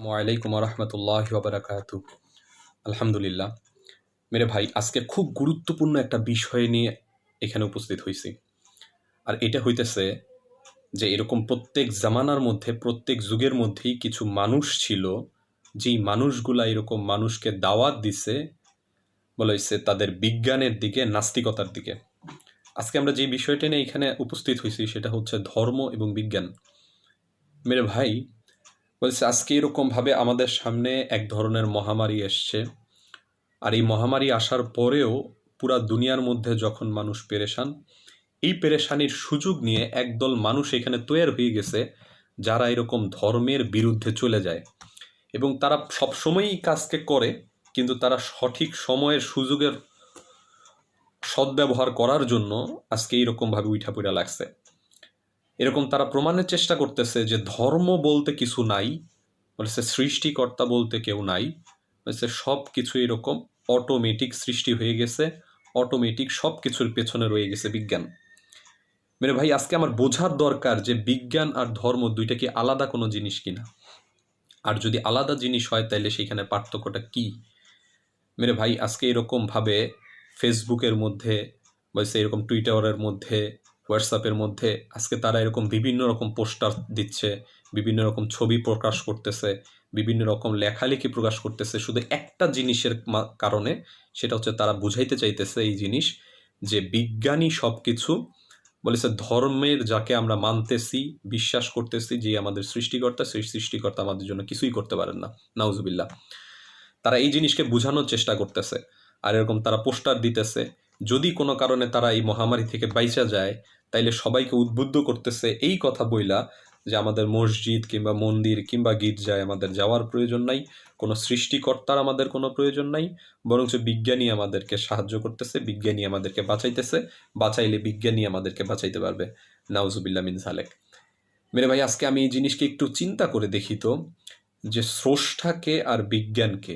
ওয়ালাইকুম রহমতুল্লাহ বারাকাতু। আলহামদুলিল্লাহ। মেরে ভাই, আজকে খুব গুরুত্বপূর্ণ একটা বিষয় নিয়ে এখানে উপস্থিত হয়েছি। আর এটা হইতেছে যে এরকম প্রত্যেক জামানার মধ্যে, প্রত্যেক যুগের মধ্যেই কিছু মানুষ ছিল, যেই মানুষগুলা এরকম মানুষকে দাওয়াত দিছে, বলা হয়েছে তাদের বিজ্ঞানের দিকে, নাস্তিকতার দিকে। আজকে আমরা যে বিষয়টা নিয়ে এখানে উপস্থিত হয়েছি সেটা হচ্ছে ধর্ম এবং বিজ্ঞান। মেরে ভাই, বলছে আজকে এরকমভাবে আমাদের সামনে এক ধরনের মহামারী এসছে। আর এই মহামারী আসার পরেও পুরা দুনিয়ার মধ্যে যখন মানুষ পেরেশান, এই পেরেশানির সুযোগ নিয়ে একদল মানুষ এখানে তৈরি হয়ে গেছে, যারা এরকম ধর্মের বিরুদ্ধে চলে যায়। এবং তারা সবসময়ই কাজকে করে, কিন্তু তারা সঠিক সময়ের সুযোগের সদ্ব্যবহার করার জন্য আজকে এইরকমভাবে উঠা পড়া লাগছে। এরকম তারা প্রমাণের চেষ্টা করতেছে যে ধর্ম বলতে কিছু নাই, বলছে সৃষ্টিকর্তা বলতে কেউ নাই, বলছে সব কিছু এরকম অটোমেটিক সৃষ্টি হয়ে গেছে, অটোমেটিক সব কিছুর পেছনে রয়ে গেছে বিজ্ঞান। মেরে ভাই, আজকে আমার বোঝার দরকার যে বিজ্ঞান আর ধর্ম দুইটা কি আলাদা কোনো জিনিস কিনা, আর যদি আলাদা জিনিস হয় তাহলে সেখানে পার্থক্যটা কি। মেরে ভাই, আজকে এরকমভাবে ফেসবুকের মধ্যে, বলছে এরকম টুইটারের মধ্যে, হোয়াটসঅ্যাপের মধ্যে আজকে তারা এরকম বিভিন্ন রকম পোস্টার দিচ্ছে, বিভিন্ন রকম ছবি প্রকাশ করতেছে, বিভিন্ন রকম লেখালেখি প্রকাশ করতেছে শুধু একটা জিনিসের কারণে। সেটা হচ্ছে তারা বুঝাইতে চাইতেছে এই জিনিস যে বিজ্ঞানী সব কিছু, বলেছে ধর্মের যাকে আমরা মানতেছি, বিশ্বাস করতেছি যে আমাদের সৃষ্টিকর্তা, সেই সৃষ্টিকর্তা আমাদের জন্য কিছুই করতে পারেন না। নাউজুবিল্লাহ। তারা এই জিনিসকে বোঝানোর চেষ্টা করতেছে। আর এরকম তারা পোস্টার দিতেছে, যদি কোনো কারণে তারা এই মহামারী থেকে বাইচা যায় তাইলে সবাইকে উদ্বুদ্ধ করতেছে এই কথা বইলা যে আমাদের মসজিদ কিংবা মন্দির কিংবা গির্জায় আমাদের যাওয়ার প্রয়োজন নাই, কোনো সৃষ্টিকর্তার আমাদের কোনো প্রয়োজন নাই, বরঞ্চ বিজ্ঞানী আমাদেরকে সাহায্য করতেছে, বিজ্ঞানী আমাদেরকে বাঁচাইতেছে, বাঁচাইলে বিজ্ঞানী আমাদেরকে বাঁচাইতে পারবে। নাউজুবিল্লাহ মিন যালিক। মেরে ভাই, আজকে আমি এই জিনিসকে একটু চিন্তা করে দেখি তো, যে স্রষ্টাকে আর বিজ্ঞানকে,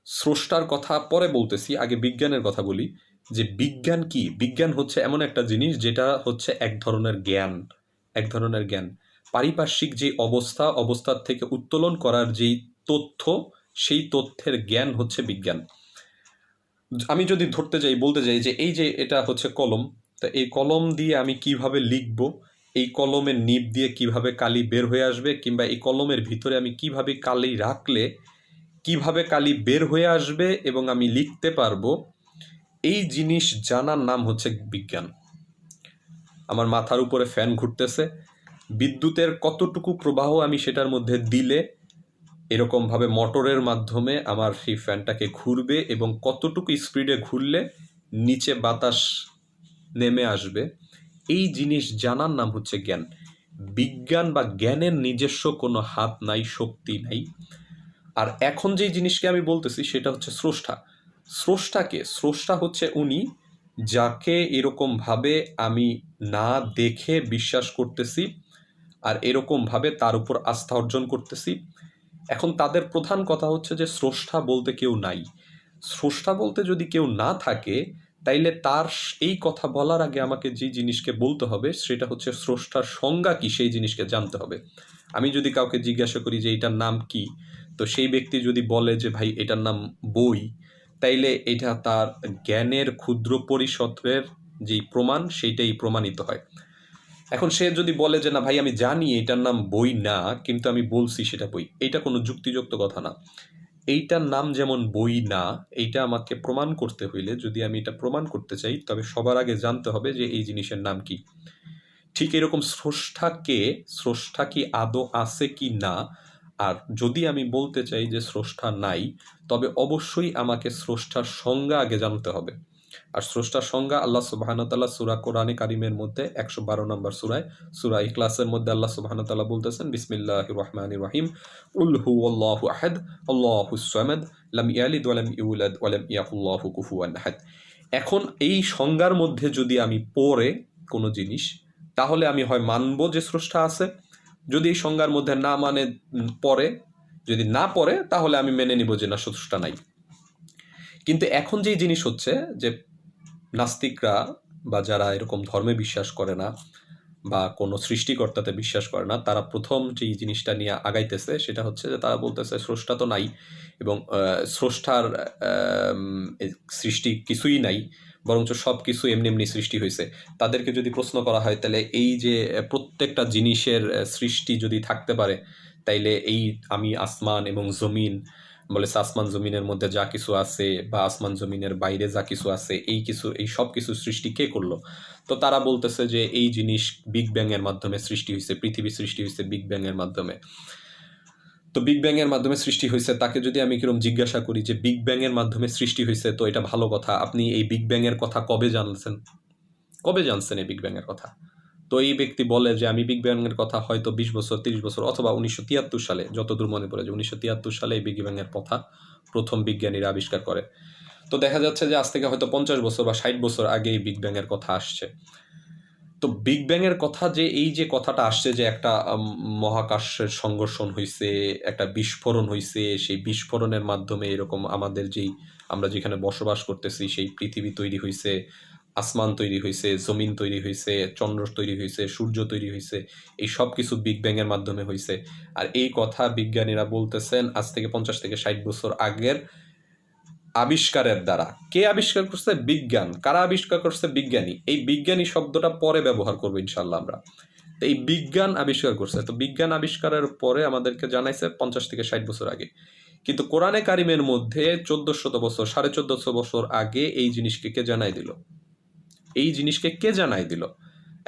স্রষ্টার কথা পরে বলতেছি, আগে বিজ্ঞানের কথা বলি। যে বিজ্ঞান কি? বিজ্ঞান হচ্ছে এমন একটা জিনিস যেটা হচ্ছে এক ধরনের জ্ঞান, এক ধরনের জ্ঞান। পারিপার্শ্বিক যে অবস্থার থেকে উত্তোলন করার যেই তথ্য, সেই তথ্যের জ্ঞান হচ্ছে বিজ্ঞান। আমি যদি ধরতে যাই, বলতে যাই যে এই যে এটা হচ্ছে কলম, তা এই কলম দিয়ে আমি কিভাবে লিখব, এই কলমের নিব দিয়ে কিভাবে কালি বের হয়ে আসবে, কিংবা এই কলমের ভিতরে আমি কিভাবে কালি রাখলে কিভাবে কালি বের হয়ে আসবে এবং আমি লিখতে পারবো, এই জিনিস জানার নাম হচ্ছে বিজ্ঞান। আমার মাথার উপরে ফ্যান ঘুরতেছে, বিদ্যুতের কতটুকু প্রবাহ আমি সেটার মধ্যে দিলে এরকমভাবে মোটরের মাধ্যমে আমার সেই ফ্যানটাকে ঘুরবে এবং কতটুকু স্পিডে ঘুরলে নিচে বাতাস নেমে আসবে, এই জিনিস জানার নাম হচ্ছে জ্ঞান। বিজ্ঞান বা জ্ঞানের নিজস্ব কোনো হাত নাই, শক্তি নাই। আর এখন যেই জিনিসকে আমি বলতেছি সেটা হচ্ছে স্রষ্টা। স্রষ্টাকে, স্রষ্টা হচ্ছে উনি যাকে এরকমভাবে আমি না দেখে বিশ্বাস করতেছি আর এরকমভাবে তার উপর আস্থা অর্জন করতেছি। এখন তাদের প্রধান কথা হচ্ছে যে স্রষ্টা বলতে কেউ নাই। স্রষ্টা বলতে যদি কেউ না থাকে তাইলে তার এই কথা বলার আগে আমাকে যে জিনিসকে বলতে হবে সেটা হচ্ছে স্রষ্টার সংজ্ঞা কি, সেই জিনিসকে জানতে হবে। আমি যদি কাউকে জিজ্ঞাসা করি যে এটার নাম কি, তো সেই ব্যক্তি যদি বলে যে ভাই এটার নাম বই, তাইলে এটা তার জ্ঞানের ক্ষুদ্র পরিসরের যেই প্রমাণ, সেইটাই প্রমাণিত হয়। এখন সে যদি বলে যে না ভাই আমি জানি এটার নাম বই না, কিন্তু আমি বলছি সেটা বই, এইটা কোনো যুক্তিযুক্ত কথা না। এইটার নাম যেমন বই না, এইটা আমাকে প্রমাণ করতে হইলে, যদি আমি এটা প্রমাণ করতে চাই, তবে সবার আগে জানতে হবে যে এই জিনিসের নাম কি। ঠিক এরকম স্রষ্টা কি আদৌ আছে কি না, আর যদি আমি বলতে চাই যে স্রষ্টা নাই, তবে অবশ্যই আমাকে স্রষ্টার সংজ্ঞা আগে জানতে হবে। আর স্রষ্টার সংজ্ঞা আল্লাহ সুবহানাহু ওয়া তাআলা সূরা কোরআনে কারিমের মধ্যে 112 নম্বর সূরা ইখলাসের মধ্যে আল্লাহ সুবহানাহু ওয়া তাআলা বলতেছেন, বিসমিল্লাহির রহমানির রহিম, কুল হুয়াল্লাহু আহাদ আল্লাহুস সামাদ লাম ইয়ালিদ ওয়া লাম ইউলাদ ওয়া লাম ইয়াকুল লাহু কুফুয়ান আহাদ। এখন এই সংজ্ঞার মধ্যে যদি আমি পড়ে কোনো জিনিস, তাহলে আমি হয় মানব যে স্রষ্টা আছে, যদি এই সংজ্ঞার মধ্যে না মানে পড়ে, যদি না পড়ে তাহলে আমি মেনে নিব যে না, স্রষ্টা নাই। কিন্তু এখন যেই জিনিস হচ্ছে যে নাস্তিকরা বা যারা এরকম ধর্মে বিশ্বাস করে না, বা কোনো সৃষ্টিকর্তাতে বিশ্বাস করে না, তারা প্রথম যেই জিনিসটা নিয়ে আগাইতেছে সেটা হচ্ছে যে তারা বলতেছে স্রষ্টা তো নাই, এবং স্রষ্টার সৃষ্টি কিছুই নাই, বরঞ্চ সব কিছু এমনি এমনি সৃষ্টি হয়েছে। তাদেরকে যদি প্রশ্ন করা হয় তাহলে এই যে প্রত্যেকটা জিনিসের সৃষ্টি যদি থাকতে পারে, তাইলে এই আমি আসমান এবং জমিন, বলেছে আসমান জমিনের মধ্যে যা কিছু আছে বা আসমান জমিনের বাইরে যা কিছু আছে, এই সব কিছু সৃষ্টি কে করলো? তো তারা বলতেছে যে এই জিনিস বিগ ব্যাং এর মাধ্যমে সৃষ্টি হয়েছে, পৃথিবী সৃষ্টি হয়েছে বিগ ব্যাং এর মাধ্যমে। তো বিগ ব্যাং এর মাধ্যমে সৃষ্টি হয়েছে, তাকে যদি আমি কিরকম জিজ্ঞাসা করি যে বিগ ব্যাং এর মাধ্যমে সৃষ্টি হয়েছে, তো এটা ভালো কথা, আপনি এই বিগ ব্যাং এর কথা কবে জানছেন এই বিগ ব্যাং এর কথা? তো এই ব্যক্তি বলে যে আমি বিগ ব্যাং এর কথা হয়তো 20 বছর 30 বছর অথবা 1973 সালে, যতদূর মনে পড়ে যে 1973 সালে এই বিগ ব্যাং এর কথা প্রথম বিজ্ঞানীরা আবিষ্কার করে। তো দেখা যাচ্ছে যে আজ থেকে হয়তো 50 বছর বা 60 বছর আগে এই বিগ ব্যাং এর কথা আসছে। তো বিগ ব্যাং এর কথা যে এই যে কথাটা আসছে যে একটা মহাকাশের সংঘর্ষণ হয়েছে, একটা বিস্ফোরণ হয়েছে, সেই বিস্ফোরণের মাধ্যমে এরকম আমরা যেখানে বসবাস করতেছি সেই পৃথিবী তৈরি হয়েছে, আসমান তৈরি হয়েছে, জমিন তৈরি হয়েছে, চন্দ্র তৈরি হয়েছে, সূর্য তৈরি হয়েছে, এই সব কিছু বিগ ব্যাং এর মাধ্যমে হয়েছে। আর এই কথা বিজ্ঞানীরা বলতেছেন আজ থেকে 50 থেকে 60 বছর আগের আবিষ্কারের দ্বারা। কে আবিষ্কার করছে? বিজ্ঞান। কারা আবিষ্কার করছে? বিজ্ঞানী। এই বিজ্ঞানী শব্দটা পরে ব্যবহার করবো ইনশাল্লাহ আমরা। তো এই বিজ্ঞান আবিষ্কার করছে, তো বিজ্ঞান আবিষ্কারের পরে আমাদেরকে জানাইছে 50 থেকে 60 বছর আগে। কিন্তু কোরআনে কারিমের মধ্যে 1400 বছর 1450 বছর আগে এই জিনিসকে কে জানাই দিল?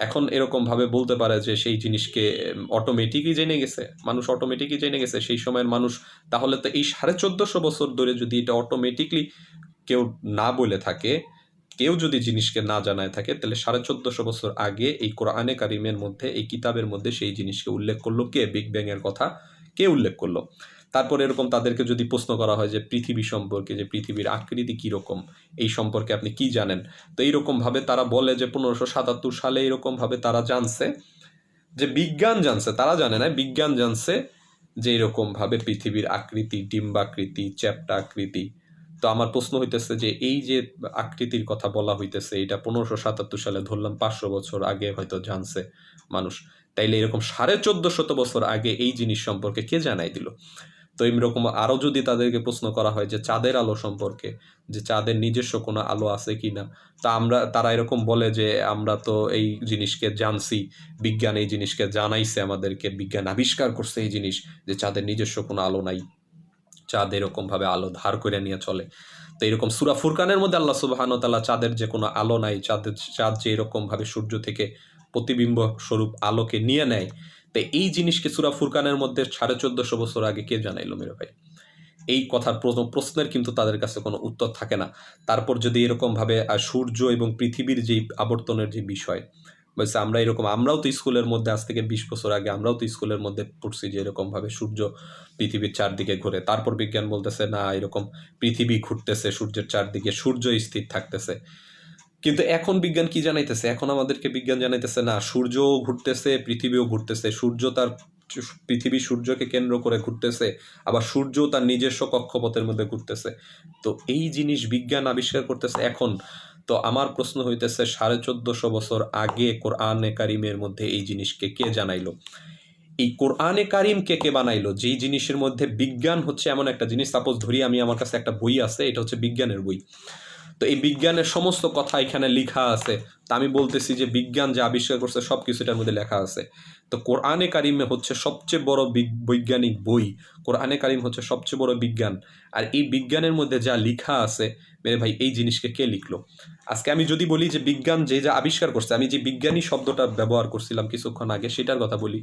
এখন এরকম ভাবে বলতে পারে যে সেই জিনিসকে অটোমেটিকই জেনে গেছে, মানুষ অটোমেটিকই জেনে গেছে সেই সময়ের মানুষ। তাহলে তো এই 1450 বছর ধরে যদি এটা অটোমেটিকলি কেউ না বলে থাকে, কেউ যদি জিনিসকে না জানায় থাকে, তাহলে 1450 বছর আগে এই কোরআনে কারিমের মধ্যে, এই কিতাবের মধ্যে সেই জিনিসকে উল্লেখ করলো কে? বিগ ব্যাং এর কথা কে উল্লেখ করলো? তারপর এরকম তাদেরকে যদি প্রশ্ন করা হয় যে পৃথিবী সম্পর্কে, যে পৃথিবীর আকৃতি কীরকম, এই সম্পর্কে আপনি কি জানেন? তো এইরকমভাবে তারা বলে যে 1577 সালে এরকমভাবে তারা জানছে, যে বিজ্ঞান জানছে, তারা জানে না, বিজ্ঞান জানছে যে এরকমভাবে পৃথিবীর আকৃতি ডিম্বাকৃতি, চ্যাপ্টা আকৃতি। তো আমার প্রশ্ন হইতেছে যে এই যে আকৃতির কথা বলা হইতেছে, এটা 1577 সালে, ধরলাম 500 বছর আগে হয়তো জানছে মানুষ, তাইলে এরকম 1450 বছর আগে এই জিনিস সম্পর্কে কে জানাই দিল? তো এরকম আরও যদি তাদেরকে প্রশ্ন করা হয় যে চাঁদের আলো সম্পর্কে, যে চাঁদের নিজস্ব কোনো আলো আছে কি না, তারা এরকম বলে যে আমরা তো এই জিনিসকে জানছি, বিজ্ঞান এই জিনিসকে জানাইছে আমাদেরকে, বিজ্ঞান আবিষ্কার করছে এই জিনিস যে চাঁদের নিজস্ব কোনো আলো নাই, চাঁদ এরকমভাবে আলো ধার করে নিয়ে চলে। তো এরকম সূরা ফুরকানের মধ্যে আল্লাহ সুবহানাহু ওয়া তাআলা চাঁদের যে কোনো আলো নাই, চাঁদ যে এরকমভাবে সূর্য থেকে প্রতিবিম্ব স্বরূপ আলোকে নিয়ে নেয়, তো এই জিনিসকে সূরা ফুরকানের মধ্যে 1450 বছর আগে কে জানাইলো মেরে ভাই? এই কথার প্রশ্নের কিন্তু তাদের কাছে কোনো উত্তর থাকে না। তারপর যদি এরকমভাবে সূর্য এবং পৃথিবীর যেই আবর্তনের যে বিষয় বলছে, আমরাও তো স্কুলের মধ্যে আজ থেকে 20 বছর আগে আমরাও তো স্কুলের মধ্যে পড়ছি যে এরকমভাবে সূর্য পৃথিবীর চারদিকে ঘুরে। তারপর বিজ্ঞান বলতেছে না, এরকম পৃথিবী ঘুরতেছে সূর্যের চারদিকে, সূর্য স্থির থাকতেছে। কিন্তু এখন বিজ্ঞান কি জানাইতেছে? এখন আমাদেরকে বিজ্ঞান জানাইতেছে না, সূর্যও ঘুরতেছে, পৃথিবীও ঘুরতেছে, পৃথিবী সূর্যকে কেন্দ্র করে ঘুরতেছে, আবার সূর্য তার নিজস্ব কক্ষপথের মধ্যে ঘুরতেছে। তো এই জিনিস বিজ্ঞান আবিষ্কার করতেছে এখন। তো আমার প্রশ্ন হইতেছে 1450 বছর আগে কোরআনে কারিমের মধ্যে এই জিনিসকে কে জানাইলো? এই কোরআনে কারিমকে কে বানাইলো? যেই জিনিসের মধ্যে বিজ্ঞান হচ্ছে এমন একটা জিনিস, সাপোজ ধরি আমি, আমার কাছে একটা বই আছে, এটা হচ্ছে বিজ্ঞানের বই, তো এই বিজ্ঞানের সমস্ত কথা এখানে লেখা আছে। তা আমি বলতেছি যে বিজ্ঞান যে আবিষ্কার করছে সব কিছু এটার মধ্যে লেখা আছে। তো কোরআনে কারিমে হচ্ছে সবচেয়ে বড় বৈজ্ঞানিক বই, কোরআনে কারিম হচ্ছে সবচেয়ে বড় বিজ্ঞান। আর এই বিজ্ঞানের মধ্যে যা লেখা আছে মেরে ভাই, এই জিনিসকে কে লিখলো? আজকে আমি যদি বলি যে বিজ্ঞান যে যা আবিষ্কার করছে, আমি যে বিজ্ঞানী শব্দটা ব্যবহার করছিলাম কিছুক্ষণ আগে সেটার কথা বলি,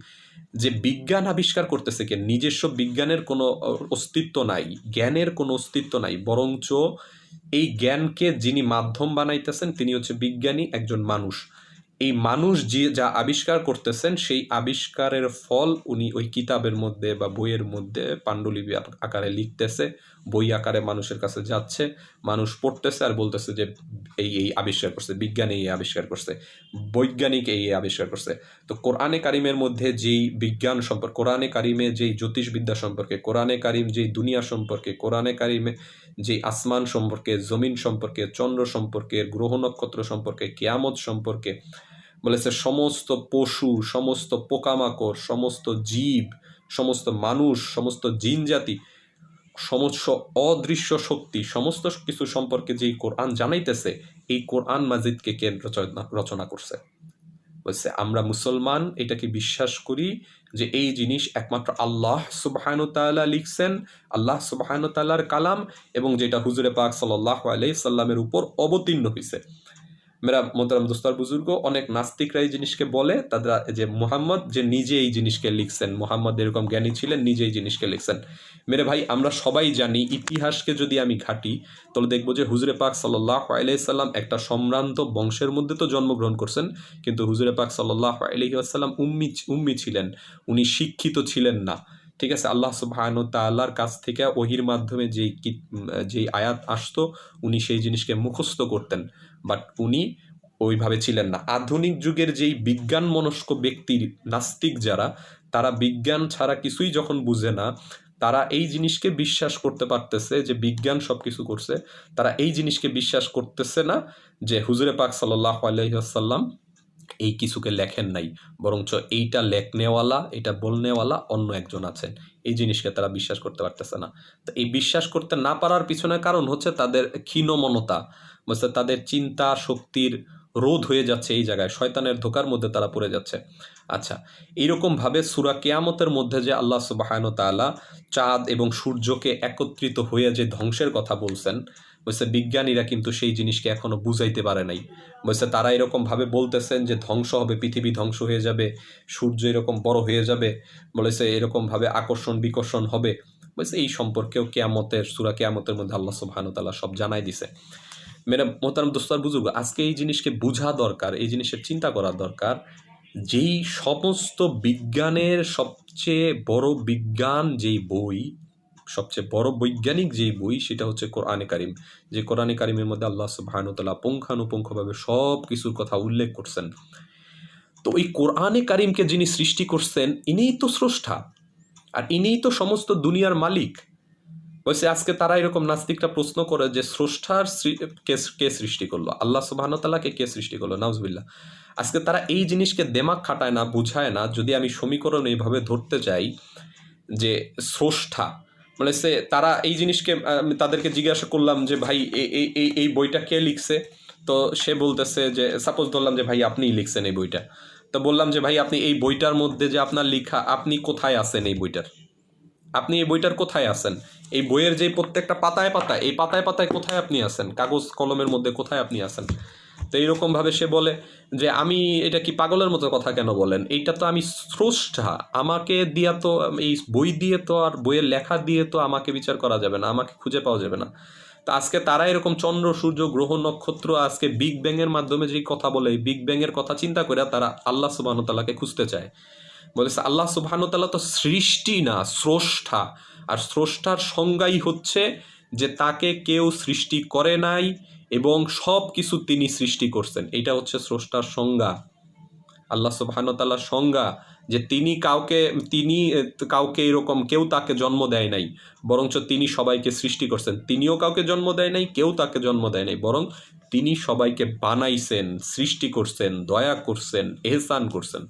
যে বিজ্ঞান আবিষ্কার করতেছে কে? নিজস্ব বিজ্ঞানের কোনো অস্তিত্ব নাই, জ্ঞানের কোনো অস্তিত্ব নাই, বরঞ্চ এই জ্ঞানকে যিনি মাধ্যম বানাইতেছেন তিনি হচ্ছে বিজ্ঞানী, একজন মানুষ। এই মানুষ যা আবিষ্কার করতেছেন সেই আবিষ্কারের ফল উনি ওই কিতাবের মধ্যে বা বইয়ের মধ্যে পাণ্ডুলিপি আকারে লিখতেছে, বই আকারে মানুষের কাছে যাচ্ছে, মানুষ পড়তেছে আর বলতেছে যে এই আবিষ্কার করছে, বিজ্ঞান এই আবিষ্কার করছে, বৈজ্ঞানিক এই আবিষ্কার করছে। তো কোরআনে কারিমের মধ্যে যেই বিজ্ঞান সম্পর্কে, কোরআনে কারিমে যেই জ্যোতিষবিদ্যা সম্পর্কে, কোরআনে কারিম যেই দুনিয়া সম্পর্কে, কোরআনে কারিমে যেই আসমান সম্পর্কে, জমিন সম্পর্কে, চন্দ্র সম্পর্কে, গ্রহ নক্ষত্র সম্পর্কে, কিয়ামত সম্পর্কে, বলেছে সমস্ত পশু, সমস্ত পোকামাকড়, সমস্ত জীব, সমস্ত মানুষ, সমস্ত জিন জাতি, সমস্ত অদৃশ্য শক্তি, সমস্ত কিছু সম্পর্কে যেই কোরআন জানাইতেছে, এই কোরআন মাজিদকে কে রচনা করছে? বলছে আমরা মুসলমান এটাকে বিশ্বাস করি যে এই জিনিস একমাত্র আল্লাহ সুবহানাহু ওয়া তাআলা লিখছেন, আল্লাহ সুবহানাহু ওয়া তাআলার কালাম, এবং যেটা হুজুরে পাক সাল্লাল্লাহু আলাইহি সাল্লামের উপর অবতীর্ণ হয়েছে। মেরা মোহতারাম দোস্তার বুজুর্গ, অনেক নাস্তিকরা এই জিনিসকে বলে তারা যে মুহাম্মদ যে নিজে এই জিনিসকে লিখছেন, মুহাম্মদ এরকম জ্ঞানী ছিলেন, নিজে এই জিনিসকে লিখছেন। মেরে ভাই, আমরা সবাই জানি, ইতিহাসকে যদি আমি ঘাটি তাহলে দেখবো যে হুজুরে পাক সাল্লাল্লাহু আলাইহি সাল্লাম একটা সম্ভ্রান্ত বংশের মধ্যে তো জন্মগ্রহণ করছেন, কিন্তু হুজুরে পাক সাল্লাল্লাহু আলাইহি ওয়াসাল্লাম উম্মি ছিলেন, উনি শিক্ষিত ছিলেন না। ঠিক আছে, আল্লাহ সুবহানাহু ওয়া তাআলার কাছ থেকে ওহির মাধ্যমে যেই আয়াত আসতো উনি সেই জিনিসকে মুখস্থ করতেন, বাট উনি ওইভাবে ছিলেন না। আধুনিক যুগের যেই বিজ্ঞান মনস্ক ব্যক্তির নাস্তিক যারা, তারা বিজ্ঞান ছাড়া কিছুই যখন বুঝে না, তারা এই জিনিসকে বিশ্বাস করতে পারতেছে যে বিজ্ঞান সব কিছু করছে, তারা এই জিনিসকে বিশ্বাস করতেছে না যে হুজুরে পাক সাল্লাল্লাহু আলাইহি ওয়াসাল্লাম এই কিছুকে লেখেন নাই, বরঞ্চ এইটা লেখনেওয়ালা, এটা বলনেওয়ালা অন্য একজন আছেন। এই জিনিসকে তারা বিশ্বাস করতে পারতেছে না। তো এই বিশ্বাস করতে না পারার পিছনে কারণ হচ্ছে তাদের ক্ষীণমনতা, বলছে তাদের চিন্তা শক্তির রোধ হয়ে যাচ্ছে, এই জায়গায় শয়তানের ধোকার মধ্যে তারা পড়ে যাচ্ছে। আচ্ছা, এইরকমভাবে সূরা কিয়ামতের মধ্যে যে আল্লাহ সুবহানাহু ওয়া তাআলা চাঁদ এবং সূর্যকে একত্রিত হয়ে যে ধ্বংসের কথা বলছেন, বলছে বিজ্ঞানীরা কিন্তু সেই জিনিসকে এখনো বুঝাইতে পারে নাই। বলছে তারা এরকমভাবে বলতেছেন যে ধ্বংস হবে, পৃথিবী ধ্বংস হয়ে যাবে, সূর্য এরকম বড় হয়ে যাবে, বলেছে এরকমভাবে আকর্ষণ বিকর্ষণ হবে। বলছে এই সম্পর্কেও সূরা কিয়ামতের মধ্যে আল্লাহ সুবহানাহু ওয়া তাআলা সব জানাই দিছে। মেরা মোহতারাম দোস্তার বুজুর্গ, আজকে এই জিনিসকে বোঝা দরকার, এই জিনিসের চিন্তা করা দরকার। যেই সমস্ত বিজ্ঞানের সবচেয়ে বড় বিজ্ঞান যেই বই, সবচেয়ে বড় বৈজ্ঞানিক যেই বই, সেটা হচ্ছে কোরআনে কারিম। যে কোরআনে কারিমের মধ্যে আল্লাহ সুবহানাহু ওয়া তাআলা পুঙ্খানুপুঙ্খভাবে সব কিছুর কথা উল্লেখ করছেন। তো ওই কোরআনে কারিমকে যিনি সৃষ্টি করছেন, ইনিই তো স্রষ্টা, আর ইনিই তো সমস্ত দুনিয়ার মালিক। বলছে আজকে তারা এরকম নাস্তিকরা প্রশ্ন করে যে স্রষ্টার কে সৃষ্টি করলো, আল্লাহ সুবহানাহু ওয়া তাআলাকে কে সৃষ্টি করলো, নাউজুবিল্লাহ। আজকে তারা এই জিনিসকে দেমাগ খাটায় না, বুঝায় না। যদি আমি সমীকরণ এইভাবে ধরতে চাই যে স্রষ্টা, মানে তারা এই জিনিসকে, আমি তাদেরকে জিজ্ঞাসা করলাম যে ভাই এই বইটা কে লিখছে, তো সে বলতেছে যে, সাপোজ ধরলাম যে ভাই আপনিই লিখছেন এই বইটা, তো বললাম যে ভাই আপনি এই বইটার মধ্যে যে আপনার লেখা, আপনি কোথায় আছেন এই বইটার, আপনি এই বইটার কোথায় আছেন? এই বইয়ের যে প্রত্যেকটা পাতায় পাতায়, এই পাতায় পাতায় কোথায় আপনি আছেন? কাগজ কলমের মধ্যে কোথায় আপনি আছেন? তো এইরকমভাবে সে বলে যে আমি, এটা কি পাগলের মতো কথা কেন বলেন, এইটা তো আমি স্রষ্টা, আমাকে দিয়া তো, এই বই দিয়ে তো আর বইয়ের লেখা দিয়ে তো আমাকে বিচার করা যাবে না, আমাকে খুঁজে পাওয়া যাবে না। তো আজকে তারা এরকম চন্দ্র সূর্য গ্রহ নক্ষত্র আজকে বিগ ব্যাংয়ের মাধ্যমে যেই কথা বলে, এই বিগ ব্যাংয়ের কথা চিন্তা করে তারা আল্লাহ সুবহানাহু ওয়া তাআলাকে খুঁজতে চায়। বলেছে আল্লাহ সুবহানাহু ওয়া তাআলা তো সৃষ্টি না, স্রষ্টা। আর স্রষ্টার সংজ্ঞাই হচ্ছে যে তাকে কেউ সৃষ্টি করে নাই এবং সব কিছু তিনি সৃষ্টি করছেন। এটা হচ্ছে স্রষ্টার সংজ্ঞা, আল্লাহ সুবহানাহু ওয়া তাআলার সংজ্ঞা, যে তিনি কাউকে এরকম কেউ তাকে জন্ম দেয় নাই, বরঞ্চ তিনি সবাইকে সৃষ্টি করছেন। তিনিও কাউকে জন্ম দেয় নাই, কেউ তাকে জন্ম দেয় নাই, বরং তিনি সবাইকে বানাইছেন, সৃষ্টি করছেন, দয়া করছেন, এহসান করছেন।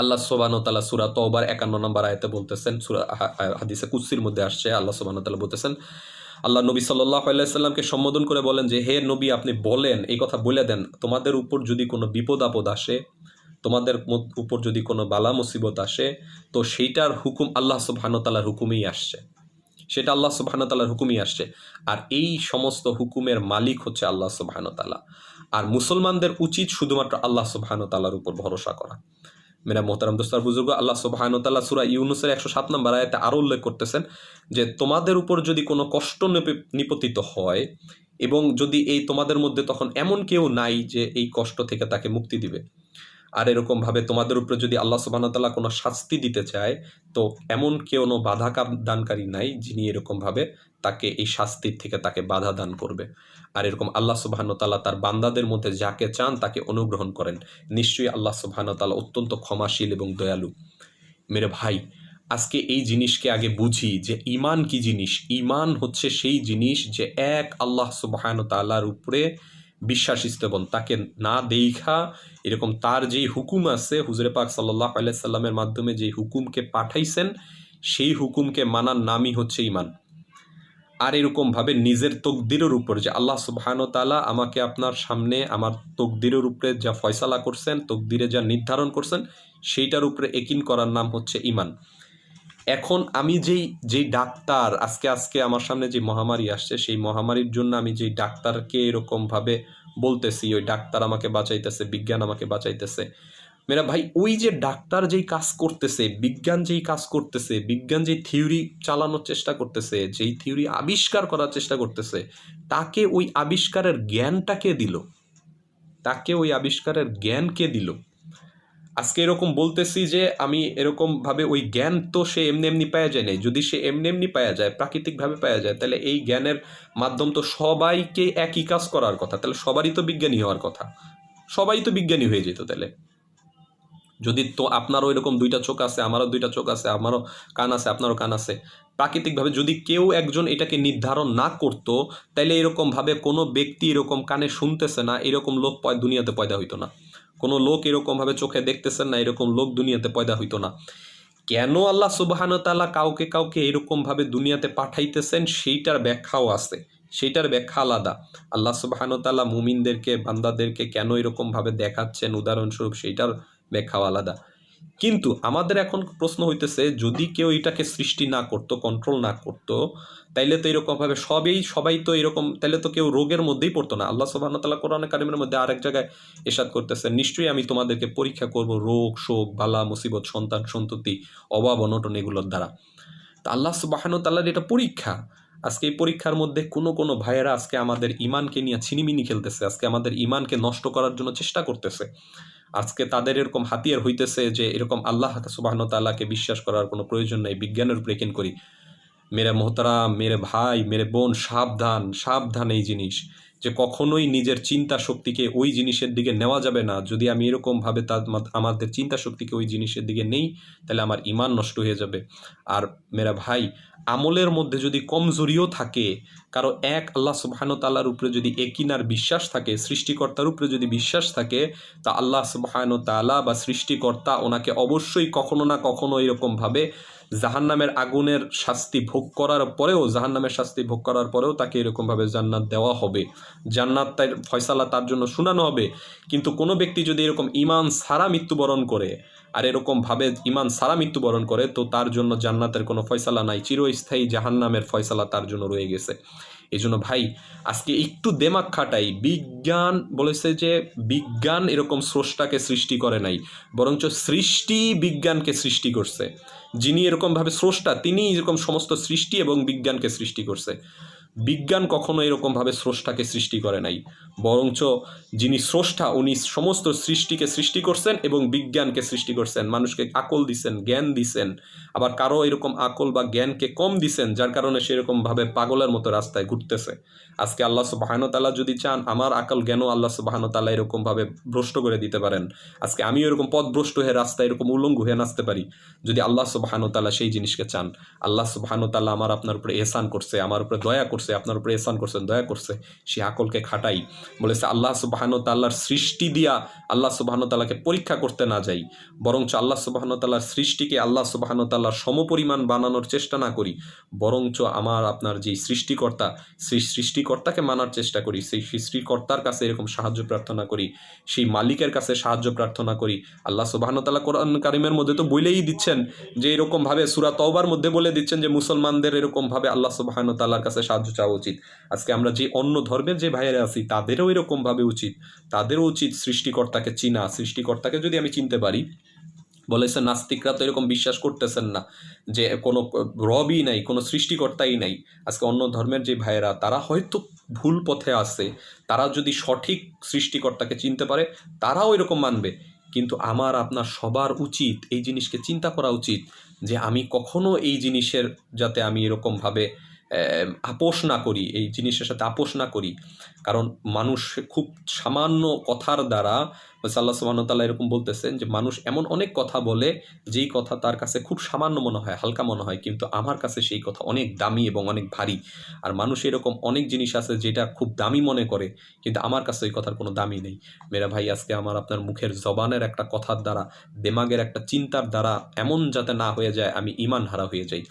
আল্লাহ সুবহানাহু ওয়া তাআলা সূরা তওবার 51 নম্বর আয়াতে বলতেছেন, সূরা হাদিসে কুদসির মধ্যে আসছে, আল্লাহ সুবহানাহু ওয়া তাআলা বলতেছেন, আল্লাহ নবী সাল্লাল্লাহু আলাইহি সাল্লামকে সম্বোধন করে বলেন যে হে নবী, আপনি বলেন, এই কথা বলে দেন, তোমাদের উপর যদি কোনো বিপদ আপদ আসে, তোমাদের উপর যদি কোনো বালা মুসিবত আসে, তো সেইটার হুকুম আল্লাহ সুবহানাহু ওয়া তাআলার হুকুমেই আসছে, সেটা আল্লাহ সুবহানাহু ওয়া তাআলার হুকুমই আসছে। আর এই সমস্ত হুকুমের মালিক হচ্ছে আল্লাহ সুবহানাহু ওয়া তাআলা। আর মুসলমানদের উচিত শুধুমাত্র আল্লাহ সুবহানাহু ওয়া তাআলার উপর ভরসা করা। মেরা মোহতারাম দোস্তার বুজুর্গ, আল্লাহ সুবহানাহু ওয়া তাআলা সূরা ইউনূসের 107 নম্বর আয়াতে আরও উল্লেখ করতেছেন যে তোমাদের উপর যদি কোনো কষ্ট নিপতিত হয়, এবং যদি এই তোমাদের মধ্যে তখন এমন কেউ নাই যে এই কষ্ট থেকে তাকে মুক্তি দিবে, আর এরকমভাবে তোমাদের উপরে যদি আল্লাহ সুবহানাহু ওয়া তাআলা কোনো শাস্তি দিতে চায়, তো এমন কোনো বাধা দানকারী নাই যিনি এরকমভাবে তাকে এই শাস্তির থেকে তাকে বাধা দান করবে। আর এরকম আল্লাহ সুবহানাহু ওয়া তাআলা তার বান্দাদের মধ্যে যাকে চান তাকে অনুগ্রহণ করেন। নিশ্চয়ই আল্লাহ সুবহানাহু ওয়া তাআলা অত্যন্ত ক্ষমাশীল এবং দয়ালু। মেরে ভাই, আজকে এই জিনিসকে আগে বুঝি যে ঈমান কি জিনিস। ঈমান হচ্ছে সেই জিনিস যে এক আল্লাহ সুবহানাহু ওয়া তাআলার উপরে বিশ্বাস স্থাপন, তাকে না দেখা এরকম তার যেই হুকুম আছে হুজুরে পাক সাল্লাল্লাহু আলাইহি সাল্লামের মাধ্যমে যেই হুকুমকে পাঠাইছেন সেই হুকুমকে মানার নামই হচ্ছে ঈমান। আর এরকমভাবে নিজের তকদিরের উপর যে আল্লাহ সুবহানাহু ওয়া তাআলা আমাকে আপনার সামনে আমার তকদিরের উপরে যা ফয়সালা করছেন, তকদিরে যা নির্ধারণ করছেন সেইটার উপরে একিন করার নাম হচ্ছে ঈমান। এখন আমি যেই ডাক্তার আজকে আমার সামনে যে মহামারী আসছে সেই মহামারীর জন্য আমি যেই ডাক্তারকে এরকমভাবে বলতেছি ওই ডাক্তার আমাকে বাঁচাইতেছে, বিজ্ঞান আমাকে বাঁচাইতেছে, মেরা ভাই ওই যে ডাক্তার যেই কাজ করতেছে, বিজ্ঞান যেই কাজ করতেছে, বিজ্ঞান যেই থিওরি চালানোর চেষ্টা করতেছে, যেই থিওরি আবিষ্কার করার চেষ্টা করতেছে, তাকে ওই আবিষ্কারের জ্ঞানটা কে দিল? তাকে ওই আবিষ্কারের জ্ঞান কে দিল? আজকে এরকম বলতেছি যে আমি এরকমভাবে ওই জ্ঞান তো সে এমনি এমনি পাওয়া যায় নাই। যদি সে এমনি এমনি পাওয়া যায়, প্রাকৃতিকভাবে পাওয়া যায়, তাহলে এই জ্ঞানের মাধ্যম তো সবাইকে একই কাজ করার কথা, তাহলে সবারই তো বিজ্ঞানী হওয়ার কথা, সবাই তো বিজ্ঞানী হয়ে যেত। তাহলে যদি তো আপনারও এরকম দুইটা চোখ আছে, আমারও দুইটা চোখ আছে, আমারও কান আছে, আপনারও কান আছে, প্রাকৃতিকভাবে যদি কেউ একজন এটাকে নির্ধারণ না করতো, তাইলে এরকমভাবে কোনো ব্যক্তি এরকম কানে শুনতেছে না এরকম লোক দুনিয়াতে পয়দা হইতো না। কোনো লোক এরকমভাবে চোখে দেখতেছেন না এরকম লোক দুনিয়াতে পয়দা হইতো না। কেন আল্লাহ সুবহানাহু ওয়া তাআলা কাউকে কাউকে এরকমভাবে দুনিয়াতে পাঠাইতেছেন সেইটার ব্যাখ্যাও আছে, সেইটার ব্যাখ্যা আলাদা। আল্লাহ সুবহানাহু ওয়া তাআলা মুমিনদেরকে, বান্দাদেরকে কেন এরকমভাবে দেখাচ্ছেন উদাহরণস্বরূপ সেইটার ব্যাখ্যাও আলাদা। কিন্তু আমাদের এখন প্রশ্ন হইতেছে, যদি কেউ এটাকে সৃষ্টি না করতো, কন্ট্রোল না করতো, তাইলে তো এরকমভাবে সবাই তো এরকম, তাইলে তো কেউ রোগের মধ্যেই পড়তো না। আল্লাহ সুবহানাহু ওয়া তাআলা কোরআনে কারিমের মধ্যে আরেক জায়গায় ইরশাদ করতেছেন, নিশ্চয়ই আমি তোমাদেরকে পরীক্ষা করব রোগ শোক বালা মুসিবত সন্তান সন্ততি অভাব অনটন এগুলোর দ্বারা। তা আল্লাহ সুবহানাহু ওয়া তাআলার এটা পরীক্ষা। আজকে এই পরীক্ষার মধ্যে কোনো ভাইয়েরা আজকে আমাদের ইমানকে নিয়ে ছিনিমিনি খেলতেছে, আজকে আমাদের ইমানকে নষ্ট করার জন্য চেষ্টা করতেছে। আজকে তাদের এরকম হাতিয়ার হইতেছে যে এরকম আল্লাহ সুবহানাহু ওয়া তাআলাকে বিশ্বাস করার কোনো প্রয়োজন নেই, বিজ্ঞানের উপরে একিন করি। মেরে মোহতারাম, মেরে ভাই, মেরে বোন, সাবধান সাবধান এই জিনিস, যে কখনোই নিজের চিন্তা শক্তিকে ওই জিনিসের দিকে নেওয়া যাবে না। যদি আমি এরকমভাবে আমাদের চিন্তা শক্তিকে ওই জিনিসের দিকে নেই, তাহলে আমার ইমান নষ্ট হয়ে যাবে। আর মেরা ভাই, আমলের মধ্যে যদি কমজোরিও থাকে, কারো এক আল্লাহ সুবহানাহু ওয়া তাআলার উপরে যদি একিনার বিশ্বাস থাকে, সৃষ্টিকর্তার উপরে যদি বিশ্বাস থাকে, তা আল্লাহ সুবহানাহু ওয়া তাআলা বা সৃষ্টিকর্তা ওনাকে অবশ্যই কখনো না কখনো এরকমভাবে জাহান্নামের আগুনের শাস্তি ভোগ করার পরেও, জাহান্নামের শাস্তি ভোগ করার পরেও তাকে এরকমভাবে জান্নাত দেওয়া হবে, জান্নাত তার ফয়সালা তার জন্য শোনানো হবে। কিন্তু কোনো ব্যক্তি যদি এরকম ঈমান ছাড়া মৃত্যুবরণ করে, আর এরকমভাবে ঈমান ছাড়া মৃত্যুবরণ করে, তো তার জন্য জান্নাতের কোনো ফয়সালা নাই, চিরস্থায়ী জাহান্নামের ফয়সালা তার জন্য রয়ে গেছে। এই জন্য ভাই, আজকে একটু দেমাগ খাটাই। বিজ্ঞান বলেছে যে বিজ্ঞান এরকম স্রষ্টাকে সৃষ্টি করে নাই, বরঞ্চ সৃষ্টি বিজ্ঞানকে সৃষ্টি করছে। যিনি এরকমভাবে স্রষ্টা তিনি এরকম সমস্ত সৃষ্টি এবং বিজ্ঞানকে সৃষ্টি করছে। বিজ্ঞান কখনো এরকমভাবে স্রষ্টাকে সৃষ্টি করে নাই, বরঞ্চ যিনি স্রষ্টা উনি সমস্ত সৃষ্টিকে সৃষ্টি করছেন এবং বিজ্ঞানকে সৃষ্টি করছেন। মানুষকে আকল দিছেন, জ্ঞান দিছেন, আবার কারো এরকম আকল বা জ্ঞানকে কম দিছেন, যার কারণে সেরকমভাবে পাগলের মতো রাস্তায় ঘুরতেছে। আজকে আল্লাহ সুবহানাহু ওয়া তাআলা যদি চান, আমার আকল জ্ঞানও আল্লাহ সুবহানাহু ওয়া তাআলা এরকমভাবে ভ্রষ্ট করে দিতে পারেন। আজকে আমিও এরকম পথভ্রষ্ট হয়ে রাস্তায় এরকম উলঙ্গ হয়ে নাচতে পারি, যদি আল্লাহ সুবহানাহু ওয়া তাআলা সেই জিনিসকে চান। আল্লাহ সুবহানাহু ওয়া তাআলা আমার আপনার উপরে এহসান করছে, আমার উপরে দয়া করছে, আপনার উপরে এহসান করছেন, দয়া করছে, সেই আকলকে খাটাই। বলেছে আল্লাহ সুবহানাহু ওয়া তাআলার সৃষ্টি দিয়া আল্লাহ সুবহানাহু ওয়া তাআলাকে পরীক্ষা করতে না যাই, বরঞ্চ আল্লাহ সুবহানাহু ওয়া তাআলার সৃষ্টিকে আল্লাহ সুবহানাহু ওয়া তাআলার সমপরিমাণ বানানোর চেষ্টা না করি, বরঞ্চ আমার আপনার যে সৃষ্টিকর্তা, সেই সৃষ্টিকর্তাকে মানার চেষ্টা করি, সেই সৃষ্টিকর্তার কাছে এরকম সাহায্য প্রার্থনা করি, সেই মালিকের কাছে সাহায্য প্রার্থনা করি। আল্লাহ সুবহানাহু ওয়া তাআলা কোরআন কারিমের মধ্যে তো বলেই দিচ্ছেন যে এরকমভাবে সূরা তওবার মধ্যে বলে দিচ্ছেন যে মুসলমানদের এরকমভাবে আল্লাহ সুবহানাহু ওয়া তাআলার কাছে সাহায্য চাওয়া উচিত। আজকে আমরা যে অন্য ধর্মের যে ভাইয়েরা আছি তাদেরও এরকমভাবে উচিত, তাদেরও উচিত সৃষ্টিকর্তাকে চিনা। সৃষ্টিকর্তাকে যদি আমি চিনতে পারি, বলেছে নাস্তিকরা তো এরকম বিশ্বাস করতেছেন না যে কোনো রবই নাই, কোনো সৃষ্টিকর্তাই নাই। আজকে অন্য ধর্মের যে ভাইয়েরা তারা হয়তো ভুল পথে আছে, তারা যদি সঠিক সৃষ্টিকর্তাকে চিনতে পারে তারাও এরকম মানবে। কিন্তু আমার আপনার সবার উচিত এই জিনিসকে চিন্তা করা উচিত যে আমি কখনো এই জিনিসের যাতে আমি এরকমভাবে আপোষ না করি, এই জিনিসের সাথে আপোষ না করি। কারণ মানুষ খুব সামান্য কথার দ্বারা আল্লাহ সুবহানাহু ওয়া তাআলা এরকম বলতেছেন যে মানুষ এমন অনেক কথা বলে যেই কথা তার কাছে খুব সামান্য মনে হয়, হালকা মনে হয়, কিন্তু আমার কাছে সেই কথা অনেক দামি এবং অনেক ভারী। আর মানুষ এরকম অনেক জিনিস আছে যেটা খুব দামি মনে করে, কিন্তু আমার কাছে ওই কথার কোনো দামই নেই। মেরা ভাই, আজকে আমার আপনার মুখের জবানের একটা কথার দ্বারা, দেমাগের একটা চিন্তার দ্বারা এমন যাতে না হয়ে যায় আমি ঈমান হারা হয়ে যাই।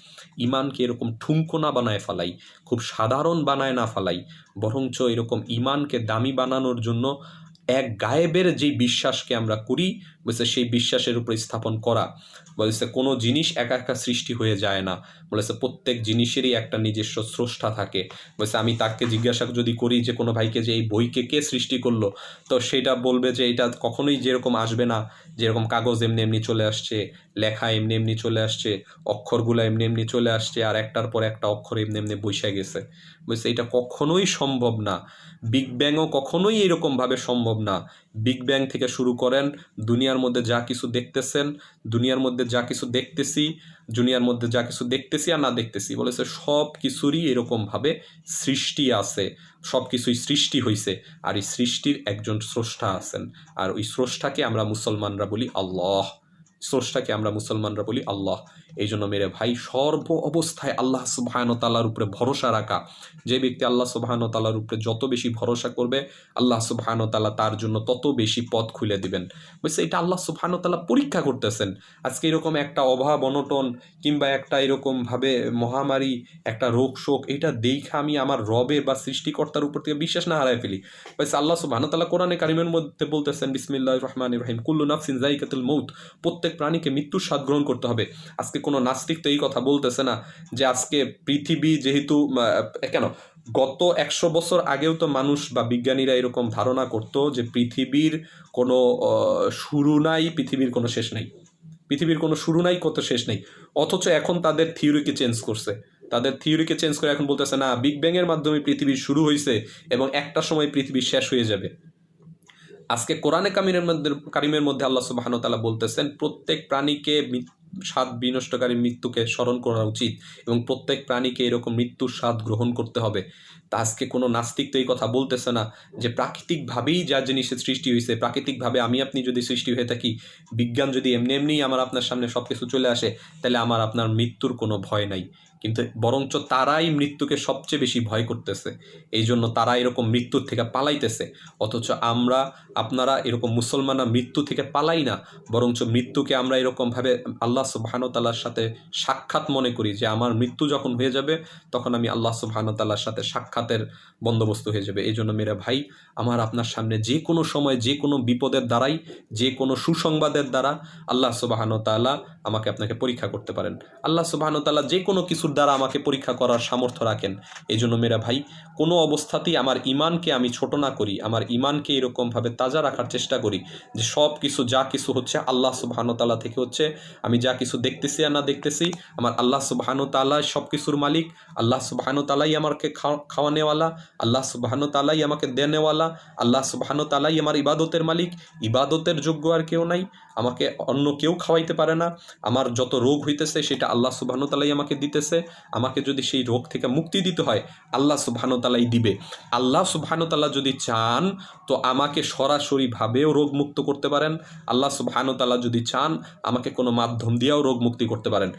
ঈমানকে এরকম ঠুনকো না বানায় ফেলাই, খুব সাধারণ বানায় না ফেলাই, বরঞ্চ এরকম ঈমানকে দামি বানানোর জন্য এক গায়েবের যেই বিশ্বাসকে আমরা করি, বলছে সেই বিশ্বাসের উপর স্থাপন করা। বলছে কোনো জিনিস একা একা সৃষ্টি হয়ে যায় না, বলেছে প্রত্যেক জিনিসেরই একটা নিজস্ব স্রষ্টা থাকে। বলছে আমি তাকে জিজ্ঞাসা যদি করি যে কোনো ভাইকে যে এই বইকে কে সৃষ্টি করলো, তো সেটা বলবে যে এটা কখনোই যেরকম আসবে না, যেরকম কাগজ এমনি এমনি চলে আসছে, লেখা এমনি এমনি চলে আসছে, অক্ষরগুলো এমনি এমনি চলে আসছে, আর একটার পর একটা অক্ষর এমনি এমনি বসে গেছে। বলছে এটা কখনোই সম্ভব না। বিগ ব্যাংও কখনোই এরকমভাবে সম্ভব না। বিগ ব্যাং থেকে শুরু করেন, দুনিয়ার মধ্যে যা কিছু দেখতেছেন, দুনিয়ার মধ্যে যা কিছু দেখতেছি, দুনিয়ার মধ্যে যা কিছু দেখতেছি আর না দেখতেছি, বলেছে সব কিছুরই এরকমভাবে সৃষ্টি আছে, সব কিছুই সৃষ্টি হয়েছে। আর এই সৃষ্টির একজন স্রষ্টা আছেন, আর ওই স্রষ্টাকে আমরা মুসলমানরা বলি আল্লাহ। স্রষ্টাকে আমরা মুসলমানরা বলি আল্লাহ। এই জন্য মেরে ভাই, সর্ব অবস্থায় আল্লাহ সুবহানাহু ওয়া তাআলার উপরে ভরসা রাখা। যে ব্যক্তি আল্লাহ সুবহানাহু ওয়া তাআলার উপরে যত বেশি ভরসা করবে, আল্লাহ সুবহানাহু ওয়া তাআলা তার জন্য তত বেশি পথ খুলে দিবেন। বুঝছে, এটা আল্লাহ সুবহানাহু ওয়া তাআলা পরীক্ষা করতেছেন। আজকে এরকম একটা অভাব অনটন কিংবা একটা এরকমভাবে মহামারী, একটা রোগ শোক, এটা দেখা আমি আমার রবের বা সৃষ্টিকর্তার উপর থেকে বিশ্বাস না হারায় ফেলি। বুঝছে, আল্লাহ সুবহানাহু ওয়া তাআলা কোরআনে কারিমের মধ্যে বলতেছেন, বিসমিল্লাহির রহমানির রহিম, কুল্লু নাফসিন যায়িকাতুল মউত, প্রত্যেক প্রাণীকে মৃত্যুর স্বাদ গ্রহণ করতে হবে। আজকে কোনো নাস্তিক তো এই কথা বলতেছে না যে আজকে পৃথিবী যেহেতু কেন গত 100 বছর আগেও তো মানুষ বা বিজ্ঞানীরা এরকম ধারণা করতো যে পৃথিবীর কোনো শুরু নাই, পৃথিবীর কোনো শেষ নাই, পৃথিবীর কোনো শুরু নাই, কত শেষ নেই। অথচ এখন তাদের থিওরিকে চেঞ্জ করছে, তাদের থিওরিকে চেঞ্জ করে এখন বলতেছে না, বিগ ব্যাংয়ের মাধ্যমে পৃথিবীর শুরু হয়েছে এবং একটা সময় পৃথিবী শেষ হয়ে যাবে। আজকে কোরআনে কারিমের মধ্যে আল্লাহ সুবহানাহু ওয়া তাআলা বলতেছেন প্রত্যেক প্রাণীকে স্বাদ বিনষ্টকারী মৃত্যুকে স্মরণ করা উচিত এবং প্রত্যেক প্রাণীকে এরকম মৃত্যুর স্বাদ গ্রহণ করতে হবে। তা আজকে কোনো নাস্তিক তো এই কথা বলতেছে না যে প্রাকৃতিকভাবেই যা জিনিসের সৃষ্টি হয়েছে, প্রাকৃতিকভাবে আমি আপনি যদি সৃষ্টি হয়ে থাকি, বিজ্ঞান যদি এমনি এমনিই আমার আপনার সামনে সব কিছু চলে আসে, তাহলে আমার আপনার মৃত্যুর কোনো ভয় নাই। কিন্তু বরঞ্চ তারাই মৃত্যুকে সবচেয়ে বেশি ভয় করতেছে, এই জন্য তারা এরকম মৃত্যুর থেকে পালাইতেছে। অথচ আমরা আপনারা এরকম মুসলমানরা মৃত্যু থেকে পালাই না, বরঞ্চ মৃত্যুকে আমরা এরকমভাবে আল্লাহ সুবহানাহু ওয়া তাআলার সাথে সাক্ষাৎ মনে করি যে আমার মৃত্যু যখন হয়ে যাবে তখন আমি আল্লাহ সুবহানাহু ওয়া তাআলার সাথে সাক্ষাতের বন্দোবস্ত হয়ে যাবে। এই জন্য মেরা ভাই, আমার আপনার সামনে যে কোনো সময় যে কোনো বিপদের দ্বারাই, যে কোনো সুসংবাদের দ্বারা আল্লাহ সুবহানাহু ওয়া তাআলা আমাকে আপনাকে পরীক্ষা করতে পারেন। আল্লাহ সুবহানাহু ওয়া তাআলা যে কোনো কিছুর দ্বারা আমাকে পরীক্ষা করার সামর্থ্য রাখেন। এই জন্য মেরা ভাই, কোনো অবস্থাতেই আমার ঈমানকে আমি ছোট না করি, আমার ঈমানকে এরকমভাবে তাজা রাখার চেষ্টা করি যে সব কিছু যা কিছু হচ্ছে আল্লাহ সুবহানাহু ওয়া তাআলা থেকে হচ্ছে। আমি যা কিছু দেখতেছি আর না দেখতেছি, আমার আল্লাহ সুবহানাহু ওয়া তাআলা সব কিছুর মালিক, আল্লাহ সুবহানাহু ওয়া তাআলাই আমাকে খাওয়ানেওয়ালা, আল্লাহ সুবহানাহু ওয়া তাআলাই আমাকে দেনেওয়ালা, আল্লাহ সুবহানাহু ওয়া তাআলাই আমার ইবাদতের মালিক, ইবাদতের যোগ্য আর কেউ নাই, আমাকে অন্য কেউ খাওয়াইতে পারে না। আমার যত রোগ হইতেছে সেটা আল্লাহ সুবহানাহু ওয়া তাআলাই আমাকে দিতেছে। আমাকে যদি সেই রোগ থেকে মুক্তি দিতে হয় আল্লাহ সুবহানাহু ওয়া তাআলাই দিবে। আল্লাহ সুবহানাহু ওয়া তাআলা যদি চান তো আমাকে সরাসরিভাবেও রোগ মুক্ত করতে পারেন। আল্লাহ সুবহানাহু ওয়া তাআলা যদি চান আমাকে কোনো মাধ্যম দিয়েও রোগ মুক্তি করতে পারেন।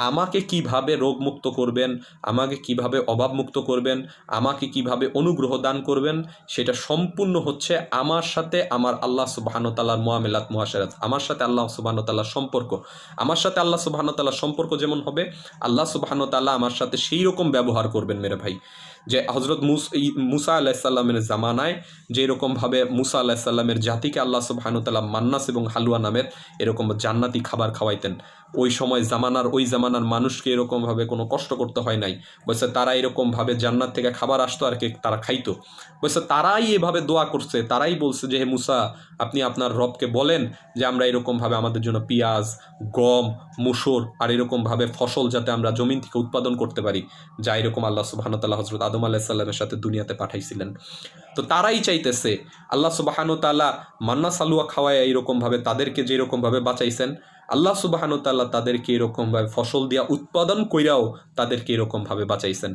আমাকে কিভাবে রোগমুক্ত করবেন, আমাকে কিভাবে অভাবমুক্ত করবেন, আমাকে কিভাবে অনুগ্রহ দান করবেন, সেটা সম্পূর্ণ হচ্ছে আমার সাথে আমার আল্লাহ সুবহানাহু ওয়া তাআলার মুআমালাত মুআশারাত, আমার সাথে আল্লাহ সুবহানাহু ওয়া তাআলার সম্পর্ক। আমার সাথে আল্লাহ সুবহানাহু ওয়া তাআলার সম্পর্ক যেমন হবে, আল্লাহ সুবহানাহু ওয়া তাআলা আমার সাথে সেই রকম ব্যবহার করবেন মেরে ভাই। যে হজরত মুসা আলাইহিস সালামের জামানায় যেরকমভাবে মুসা আলাইহিস সালামের জাতিকে আল্লাহ সুবহানাহু ওয়া তাআলা মান্নাস এবং হালুয়া নামের এরকম জান্নাতি খাবার খাওয়াইতেন, ওই সময় ওই জামানার মানুষকে এরকমভাবে কোনো কষ্ট করতে হয় নাই। বলছে তারা এরকমভাবে জান্নাত থেকে খাবার আসতো আর তারা খাইতো। বলছে তারাই এভাবে দোয়া করছে, তারাই বলছে যে হে মুসা, আপনি আপনার রবকে বলেন যে আমরা এরকমভাবে আমাদের জন্য পেঁয়াজ, গম, মুসুর আর এরকমভাবে ফসল যাতে আমরা জমিন থেকে উৎপাদন করতে পারি, যা এরকম আল্লাহ সুবহানাহু ওয়া তাআলা হযরত আদম আলাইহিস সালামের সাথে দুনিয়াতে পাঠাইছিলেন। তো তারাই চাইতেছে আল্লাহ সুবহানাহু ওয়া তাআলা মান্না সালুয়া খাওয়ায় এরকমভাবে তাদেরকে যেরকমভাবে বাঁচাইছেন, আল্লাহ সুবহানাহু ওয়া তাআলা তাদেরকে এরকমভাবে ফসল দিয়া উৎপাদন কইরাও তাদেরকে এরকমভাবে বাঁচাইছেন।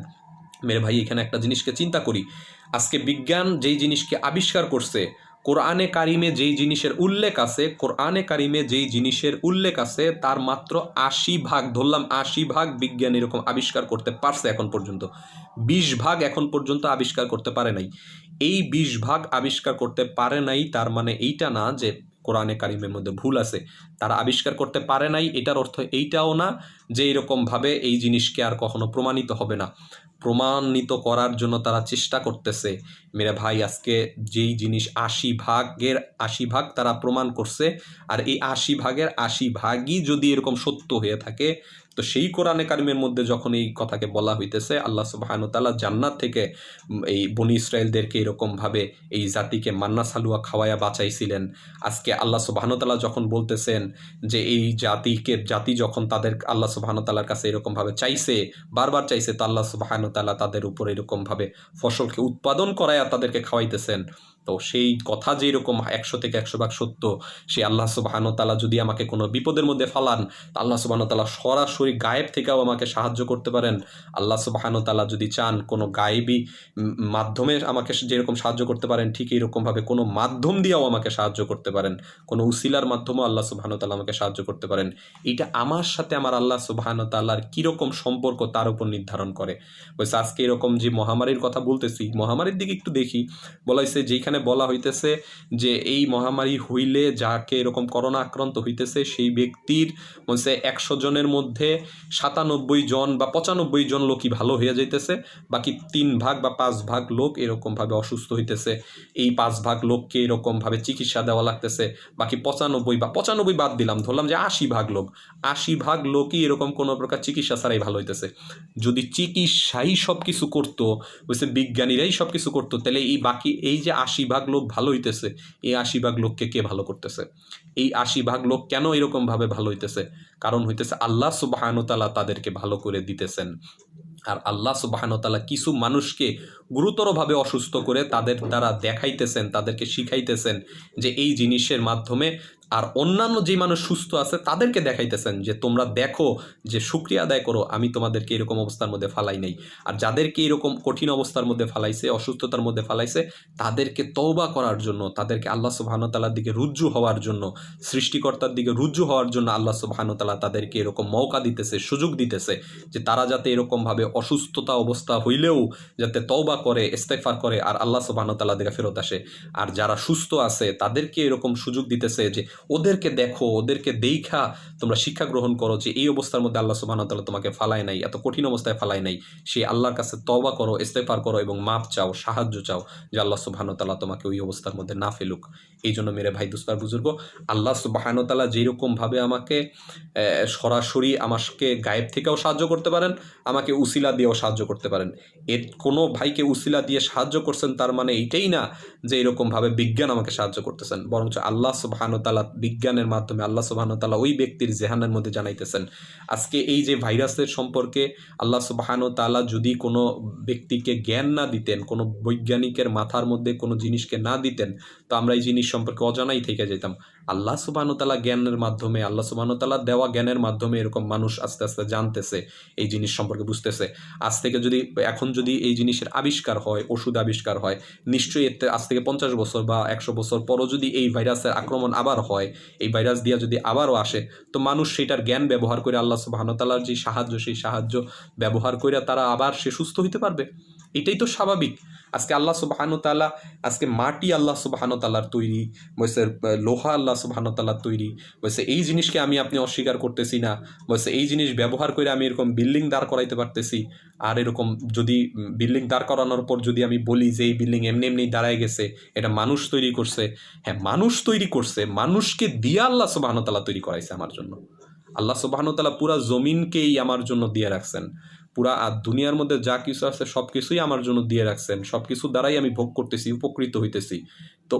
মেরে ভাই, এখানে একটা জিনিসকে চিন্তা করি, আজকে বিজ্ঞান যেই জিনিসকে আবিষ্কার করছে, কোরআনে কারিমে যেই জিনিসের উল্লেখ আছে তার মাত্র ৮০ ভাগ, ধরলাম ৮০ ভাগ বিজ্ঞান এরকম আবিষ্কার করতে পারছে এখন পর্যন্ত, ২০ ভাগ এখন পর্যন্ত আবিষ্কার করতে পারে নাই। এই ২০ ভাগ আবিষ্কার করতে পারে নাই তার মানে এইটা না যে কোরআনে কারিমের মধ্যে ভুল আছে। তারা আবিষ্কার করতে পারে নাই এটার অর্থ এইটাও না যে এরকমভাবে এই জিনিসকে আর কখনো প্রমাণিত হবে না। প্রমাণিত করার জন্য তারা চেষ্টা করতেছে। মেরে ভাই, আজকে যেই জিনিস ৮০ ভাগ তারা প্রমাণ করছে, আর এই ৮০ ভাগের ৮০ ভাগই যদি এরকম সত্য হয়ে থাকে, তো সেই কোরআনে কারিমের মধ্যে যখন এই কথাকে বলা হইতেছে আল্লাহ সুবহানাহু ওয়া তাআলা জান্নাত থেকে এই বনি ইসরায়েলদেরকে এরকমভাবে এই জাতিকে মান্না সালুয়া খাওয়ায়া বাঁচাইছিলেন, আজকে আল্লাহ সুবহানাহু ওয়া তাআলা যখন বলতেছেন যে এই জাতি যখন তাদের আল্লাহ সুবহানাহু ওয়া তাআলার কাছে এরকমভাবে চাইছে, বারবার চাইছে, তো আল্লাহ সুবহানাহু ওয়া তাআলা তাদের উপর এরকমভাবে ফসলকে উৎপাদন করায়া তাদেরকে খাওয়াইতেছেন। তো সেই কথা যে এরকম ১০০ থেকে ১০০ ভাগ সত্য, সেই আল্লাহ সুবহানাহু ওয়া তাআলা যদি আমাকে কোনো বিপদের মধ্যে ফালান, আল্লাহ সুবহানাহু ওয়া তাআলা সরাসরি গায়েব থেকেও আমাকে সাহায্য করতে পারেন। আল্লাহ সুবহানাহু ওয়া তাআলা যদি চান কোনো গায়েবী মাধ্যমে আমাকে যেরকম সাহায্য করতে পারেন, ঠিক এইরকমভাবে কোনো মাধ্যম দিয়েও আমাকে সাহায্য করতে পারেন, কোনো উসিলার মাধ্যমেও আল্লাহ সুবহানাহু ওয়া তাআলা আমাকে সাহায্য করতে পারেন। এইটা আমার সাথে আমার আল্লাহ সুবহানাহু ওয়া তাআলার কীরকম সম্পর্ক তার উপর নির্ধারণ করে। বলছে আজকে এরকম যে মহামারীর কথা বলতেছি, মহামারীর দিকে একটু দেখি। বলা হয়েছে যেখানে বলা হইতেছে যে এই মহামারী হইলে যাকে এরকম করোনা আক্রান্ত হইতেছে সেই ব্যক্তির বলছে ১০০ জনের মধ্যে ৯৭ জন বা ৯৫ জন লোকই ভালো হয়ে যাইতেছে, বাকি ৩ ভাগ বা ৫ ভাগ লোক এরকমভাবে অসুস্থ হইতেছে। এই ৫ ভাগ লোককে এরকমভাবে চিকিৎসা দেওয়া লাগতেছে, বাকি ৯৫ বা ৯৫ বাদ দিলাম, ধরলাম যে ৮০ ভাগ লোকই এরকম কোনো প্রকার চিকিৎসা ছাড়াই ভালো হইতেছে। যদি চিকিৎসাই সব কিছু করতো, বলছে বিজ্ঞানীরাই সব কিছু করতো, তাহলে এই বাকি এই যে ৮০ ভাগ লোক ভালো হইতেছে, এই ৮০ ভাগ লোককে কে ভালো করতেছে? এই ৮০ ভাগ লোক কেন এরকমভাবে ভালো হইতেছে? কারণ হইতেছে আল্লাহ সুবহানাহু ওয়া তাআলা তাদেরকে ভালো করে দিতেছেন। আর আল্লাহ সুবহানাহু ওয়া তাআলা কিছু মানুষকে গুরুতরভাবে অসুস্থ করে তাদের দ্বারা দেখাইতেছেন, তাদেরকে শিখাইতেছেন যে এই জিনিসের মাধ্যমে, আর অন্যান্য যে মানুষ সুস্থ আছে তাদেরকে দেখাইতেছেন যে তোমরা দেখো, যে শুকরিয়া আদায় করো, আমি তোমাদেরকে এরকম অবস্থার মধ্যে ফালাই নাই। আর যাদেরকে এরকম কঠিন অবস্থার মধ্যে ফালাইছে, অসুস্থতার মধ্যে ফালাইছে, তাদেরকে তওবা করার জন্য, তাদেরকে আল্লাহ সুবহানাহু ওয়া তাআলার দিকে রুজু হওয়ার জন্য, সৃষ্টিকর্তার দিকে রুজু হওয়ার জন্য আল্লাহ সুবহানাহু ওয়া তাআলা তাদেরকে এরকম মওকা দিতেছে, সুযোগ দিতেছে যে তারা যাতে এরকমভাবে অসুস্থতা অবস্থা হইলেও যাতে তওবা করে, ইস্তেগফার করে আর আল্লাহ সুবহানাহু ওয়া তাআলার দিকে ফেরত আসে। আর যারা সুস্থ আছে তাদেরকে এরকম সুযোগ দিতেছে যে ওদেরকে দেখো, ওদেরকে দেইখা তোমরা শিক্ষা গ্রহণ করো যে এই অবস্থার মধ্যে আল্লাহ সুবহানাহু ওয়া তাআলা তোমাকে ফালায় নাই, এত কঠিন অবস্থায় ফালায় নাই। সেই আল্লাহর কাছে তওবা করো, ইস্তেগফার করো এবং মাপ চাও, সাহায্য চাও যে আল্লাহ সুবহানাহু ওয়া তাআলা তোমাকে ওই অবস্থার মধ্যে না ফেলুক। এই জন্য মেরে ভাই দোস্তার বুজুর্গ, আল্লাহ সুবহানাহু ওয়া তাআলা যেরকমভাবে আমাকে সরাসরি আমাকে গায়েব থেকেও সাহায্য করতে পারেন, আমাকে উসিলা দিয়েও সাহায্য করতে পারেন। এর কোনো ভাইকে উসিলা দিয়ে সাহায্য করছেন তার মানে এইটাই না যে এরকমভাবে বিজ্ঞান আমাকে সাহায্য করতেছেন, বরঞ্চ আল্লাহ সুবহানাহু ওয়া তাআলা বিজ্ঞানের মাধ্যমে আল্লাহ সুবহানাহু ওয়া তাআলা ওই ব্যক্তির জেহানের মধ্যে জানাইতেছেন। আজকে এই যে ভাইরাসের সম্পর্কে আল্লাহ সুবহানাহু ওয়া তাআলা যদি কোনো ব্যক্তিকে জ্ঞান না দিতেন, কোনো বৈজ্ঞানিকের মাথার মধ্যে কোনো জিনিসকে না দিতেন, তো আমরা এই জিনিস সম্পর্কে অজানাই থেকে যেতাম। আল্লাহ সুবহানাহু ওয়া তাআলা জ্ঞানের মাধ্যমে, আল্লাহ সুবহানাহু ওয়া তাআলা দেওয়া জ্ঞানের মাধ্যমে এরকম মানুষ আস্তে আস্তে জানতেছে, এই জিনিস সম্পর্কে বুঝতেছে। আজ থেকে যদি এখন যদি এই জিনিসের আবিষ্কার হয়, ওষুধ আবিষ্কার হয়, নিশ্চয়ই এতে আজ থেকে ৫০ বছর বা ১০০ বছর পরও যদি এই ভাইরাসের আক্রমণ আবার হয়, এই ভাইরাস দিয়া যদি আবারও আসে, তো মানুষ সেটার জ্ঞান ব্যবহার করে আল্লাহ সুবহানাহু ওয়া তাআলার যে সাহায্য, সেই সাহায্য ব্যবহার করে তারা আবার সে সুস্থ হইতে পারবে। এটাই তো স্বাভাবিক। আজকে আল্লাহ সুবহানাহু ওয়া তাআলা, আজকে মাটি আল্লাহ সুবহানাহু ওয়া তাআলার তৈরি, বলছে লোহা আল্লাহ সুবহানাহু ওয়া তাআলার তৈরি, বলছে এই জিনিসকে আমি আপনি অস্বীকার করতেছি না, বলছে এই জিনিস ব্যবহার করে আমি এরকম বিল্ডিং দাঁড় করাইতে পারতেছি। আর এরকম যদি বিল্ডিং দাঁড় করানোর পর যদি আমি বলি যে এই বিল্ডিং এমনি এমনি দাঁড়ায় গেছে, এটা মানুষ তৈরি করছে, হ্যাঁ মানুষ তৈরি করছে, মানুষকে দিয়ে আল্লাহ সুবহানাহু ওয়া তাআলা তৈরি করাইছে আমার জন্য। আল্লাহ সুবহানাহু ওয়া তাআলা পুরা জমিনকেই আমার জন্য দিয়ে রাখছেন, পুরা দুনিয়ার মধ্যে যা কিছু আছে সব কিছুই আমার জন্য দিয়ে রাখছেন, সব কিছু দ্বারাই আমি ভোগ করতেছি, উপকৃত হইতেছি। তো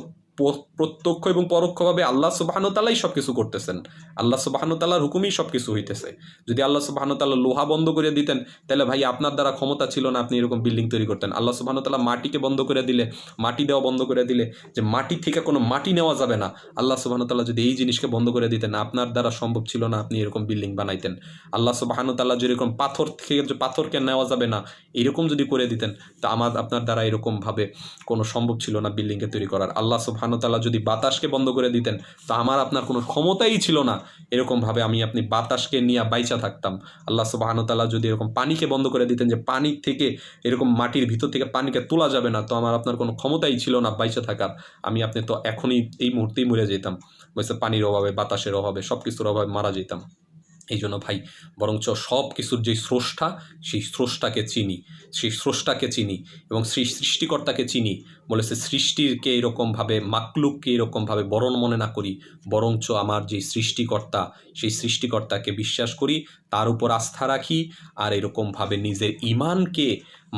প্রত্যক্ষ এবং পরোক্ষভাবে আল্লাহ সুবহানাহু ওয়া তাআলাই সব কিছু করতেছেন, আল্লাহ সুবহানাহু ওয়া তাআলার হুকুমেই সব কিছু হইতেছে। যদি আল্লাহ সুবহানাহু ওয়া তাআলা লোহা বন্ধ করে দিতেন, তাহলে ভাই আপনার দ্বারা ক্ষমতা ছিল না আপনি এরকম বিল্ডিং তৈরি করতেন। আল্লাহ সুবহানাহু ওয়া তাআলা মাটিকে বন্ধ করে দিলে, মাটি দেওয়া বন্ধ করে দিলে, যে মাটি থেকে কোনো মাটি নেওয়া যাবে না, আল্লাহ সুবহানাহু ওয়া তাআলা যদি এই জিনিসকে বন্ধ করে দিতেন, আপনার দ্বারা সম্ভব ছিল না আপনি এরকম বিল্ডিং বানাইতেন। আল্লাহ সুবহানাহু ওয়া তাআলা যেরকম পাথর থেকে যে পাথরকে নেওয়া যাবে না এরকম যদি করে দিতেন, তা আপনার দ্বারা এরকমভাবে কোনো সম্ভব ছিল না বিল্ডিংকে তৈরি করার। আল্লাহ সুবহানাহু সুবহানাহু ওয়া তাআলা যদি বাতাসকে বন্ধ করে দিতেন তো আমার আপনার কোনো ক্ষমতাই ছিল না এরকমভাবে আমি আপনি বাতাসকে নিয়ে বাইচা থাকতাম। আল্লাহ সুবহানাহু ওয়া তাআলা যদি এরকম পানিকে বন্ধ করে দিতেন যে পানি থেকে এরকম মাটির ভিতর থেকে পানিকে তোলা যাবে না, তো আমার আপনার কোনো ক্ষমতাই ছিল না বাইচা থাকার। আমি আপনি তো এখনই এই মুহূর্তেই মরে যেতাম, বলছে পানির অভাবে, বাতাসের অভাবে, সব কিছুর অভাবে মারা যেতাম। এই জন্য ভাই বরঞ্চ সব কিছুর যে স্রষ্টা, সেই স্রষ্টাকে চিনি, সেই স্রষ্টাকে চিনি এবং সেই সৃষ্টিকর্তাকে চিনি। বলেছে সৃষ্টিরকে এরকমভাবে, মাকলুককে এরকমভাবে বরণ মনে না করি, বরঞ্চ আমার যে সৃষ্টিকর্তা, সেই সৃষ্টিকর্তাকে বিশ্বাস করি, তার উপর আস্থা রাখি। আর এরকমভাবে নিজের ইমানকে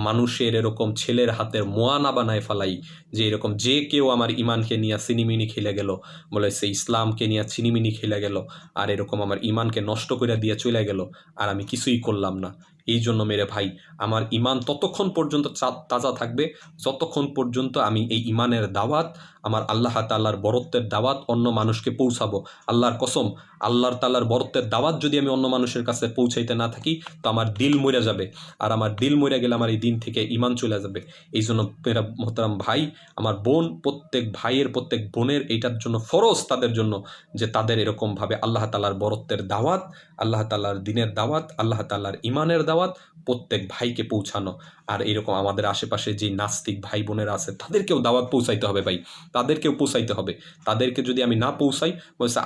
মানুষের এরকম ছেলের হাতের মোয়া না বানায় ফেলাই, যে এরকম যে কেউ আমার ইমানকে নিয়ে চিনিমিনি খেলে গেল, বলে সে ইসলামকে নিয়ে চিনিমিনি খেলে গেল, আর এরকম আমার ইমানকে নষ্ট করে দিয়ে চলে গেল, আর আমি কিছুই করলাম না। এই জন্য মেরে ভাই আমার ইমান ততক্ষণ পর্যন্ত তাজা থাকবে যতক্ষণ পর্যন্ত আমি এই ইমানের দাওয়াত, আমার আল্লাহ তাআলার বরত্বের দাওয়াত অন্য মানুষকে পৌঁছাবো। আল্লাহর কসম, আল্লাহর তাআলার বরত্বের দাওয়াত যদি আমি অন্য মানুষের কাছে পৌঁছাইতে না থাকি তো আমার দিল মরে যাবে, আর আমার দিল মরে গেলে আমার এই দিন থেকে ইমান চলে যাবে। এই জন্য মেরা মোহতারাম ভাই, আমার বোন, প্রত্যেক ভাইয়ের, প্রত্যেক বোনের এইটার জন্য ফরজ তাদের জন্য যে তাদের এরকমভাবে আল্লাহ তাআলার বরত্বের দাওয়াত, আল্লাহ তাআলার দিনের দাওয়াত, আল্লাহ তাআলার ইমানের দাওয়াত প্রত্যেক ভাইকে পৌঁছানো। আর এরকম আমাদের আশেপাশে যে নাস্তিক ভাই বোনেরা আছে তাদেরকেও দাওয়াত পৌঁছাইতে হবে ভাই, তাদেরকেও পৌঁছাইতে হবে। তাদেরকে যদি আমি না পৌঁছাই, বলছে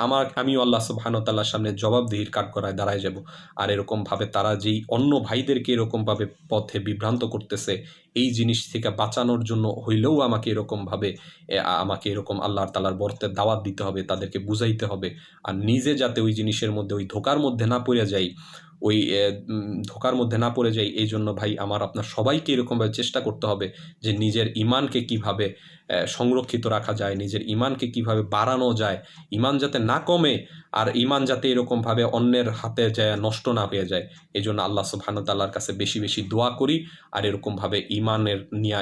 আমিও আল্লাহ সুবহানাহু ওয়া তাআলার সামনে জবাবদিহির কাঠগড়ায় দাঁড়ায় যাব। আর এরকমভাবে তারা যেই অন্য ভাইদেরকে এরকমভাবে পথে বিভ্রান্ত করতেছে, এই জিনিস থেকে বাঁচানোর জন্য হইলেও আমাকে এরকম আল্লাহ তাআলার বরত্বের দাওয়াত দিতে হবে, তাদেরকে বুঝাইতে হবে। আর নিজে যাতে ওই জিনিসের মধ্যে, ওই ধোঁকার মধ্যে না পড়ে যাই, ওই ধোঁকার মধ্যে না পড়ে যাই। এই জন্য ভাই আমার আপনার সবাইকে এরকমভাবে চেষ্টা করতে হবে যে নিজের ইমানকে কিভাবে সংরক্ষিত রাখা যায়, নিজের ইমানকে কিভাবে বাড়ানো যায়, ইমান যাতে না কমে, আর ইমান যাতে এরকমভাবে অন্যের হাতে যায় নষ্ট না হয়ে যায়। এই জন্য আল্লাহ সুবহানাহু ওয়া তাআলার কাছে বেশি বেশি দোয়া করি, আর এরকমভাবে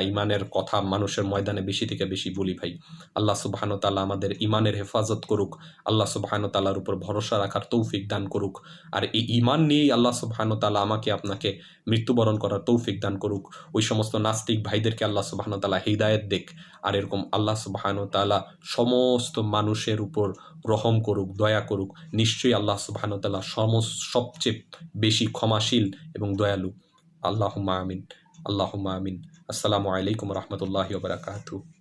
ইমানের কথা মানুষের ময়দানে বেশি থেকে বেশি বলি ভাই। আল্লাহ সুবহানাহু ওয়া তাআলা আমাদের ইমানের হেফাজত করুক, আল্লাহ সুবহানাহু ওয়া তাআলার উপর ভরসা রাখার তৌফিক দান করুক। আর এই ইমান নিয়েই আল্লাহ সুবহানাহু ওয়া তাআলা আমাকে আপনাকে মৃত্যুবরণ করার তৌফিক দান করুক। ওই সমস্ত নাস্তিক ভাইদেরকে আল্লাহ সুবহানাহু ওয়া তাআলা হিদায়াত দেখ। আর এরকম আল্লাহ সুবহানাহু ওয়া তাআলা সমস্ত মানুষের উপর রহম করুক, দয়া করুক। নিশ্চয়ই আল্লাহ সুবহানাহু ওয়া তাআলা সবচেয়ে বেশি ক্ষমাশীল এবং দয়ালু। আল্লাহুম্মা আমিন, আল্লাহুম্মা আমিন। আসসালামু আলাইকুম ওয়া রাহমাতুল্লাহি ওয়া বারাকাতুহু।